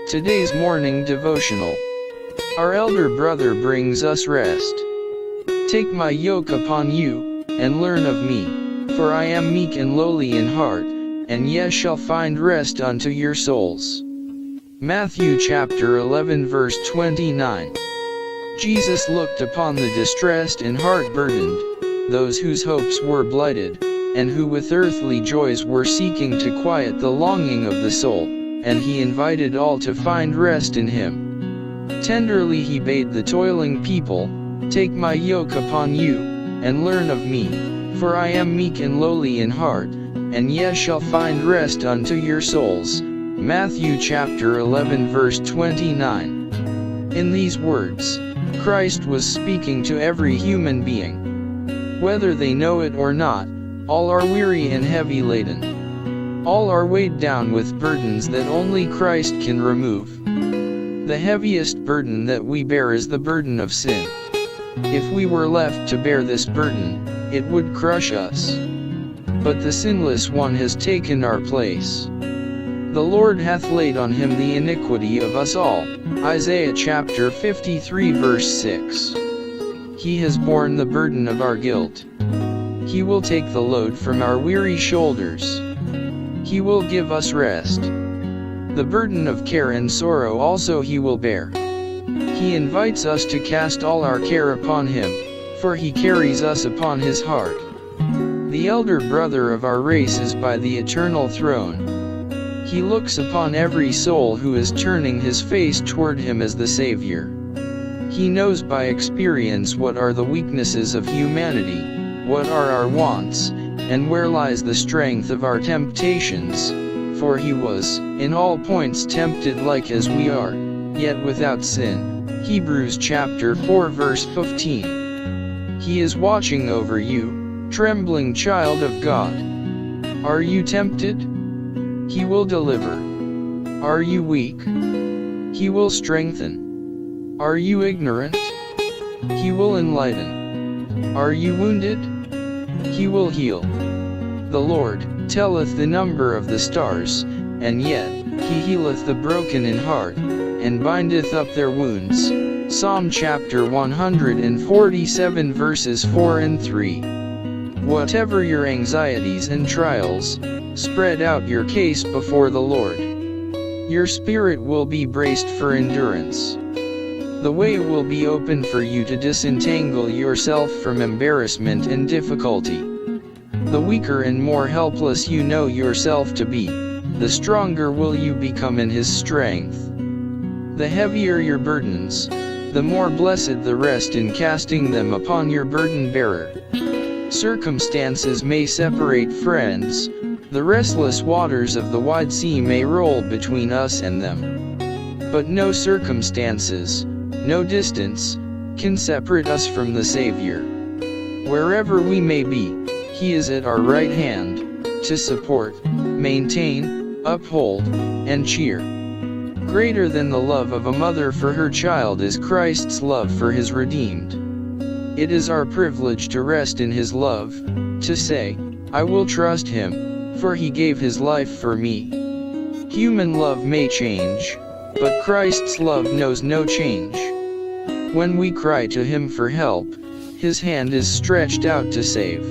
Today's morning devotional. Our elder brother brings us rest. Take my yoke upon you, and learn of me, for I am meek and lowly in heart, and ye shall find rest unto your souls. Matthew chapter 11 verse 29. Jesus looked upon the distressed and heart burdened, those whose hopes were blighted, and who with earthly joys were seeking to quiet the longing of the soul, and he invited all to find rest in him. Tenderly he bade the toiling people, "Take my yoke upon you, and learn of me, for I am meek and lowly in heart, and ye shall find rest unto your souls." Matthew chapter 11 verse 29. In these words, Christ was speaking to every human being. Whether they know it or not, all are weary and heavy laden. All are weighed down with burdens that only Christ can remove. The heaviest burden that we bear is the burden of sin. If we were left to bear this burden, it would crush us. But the Sinless One has taken our place. The Lord hath laid on him the iniquity of us all. Isaiah chapter 53 verse 6. He has borne the burden of our guilt. He will take the load from our weary shoulders. He will give us rest. The burden of care and sorrow also he will bear. He invites us to cast all our care upon him, for he carries us upon his heart. The elder brother of our race is by the eternal throne. He looks upon every soul who is turning his face toward him as the Savior. He knows by experience what are the weaknesses of humanity, what are our wants, and where lies the strength of our temptations, for he was, in all points tempted like as we are, yet without sin. Hebrews chapter 4 verse 15. He is watching over you, trembling child of God. Are you tempted? He will deliver. Are you weak? He will strengthen. Are you ignorant? He will enlighten. Are you wounded? He will heal. The Lord telleth the number of the stars, and yet he healeth the broken in heart, and bindeth up their wounds. Psalm chapter 147 verses 4 and 3. Whatever your anxieties and trials, spread out your case before the Lord. Your spirit will be braced for endurance. The way will be open for you to disentangle yourself from embarrassment and difficulty. The weaker and more helpless you know yourself to be, the stronger will you become in his strength. The heavier your burdens, the more blessed the rest in casting them upon your burden bearer. Circumstances may separate friends, the restless waters of the wide sea may roll between us and them. But no circumstances, no distance, can separate us from the Savior. Wherever we may be, he is at our right hand, to support, maintain, uphold, and cheer. Greater than the love of a mother for her child is Christ's love for his redeemed. It is our privilege to rest in his love, to say, "I will trust him, for he gave his life for me." Human love may change, but Christ's love knows no change. When we cry to him for help, his hand is stretched out to save.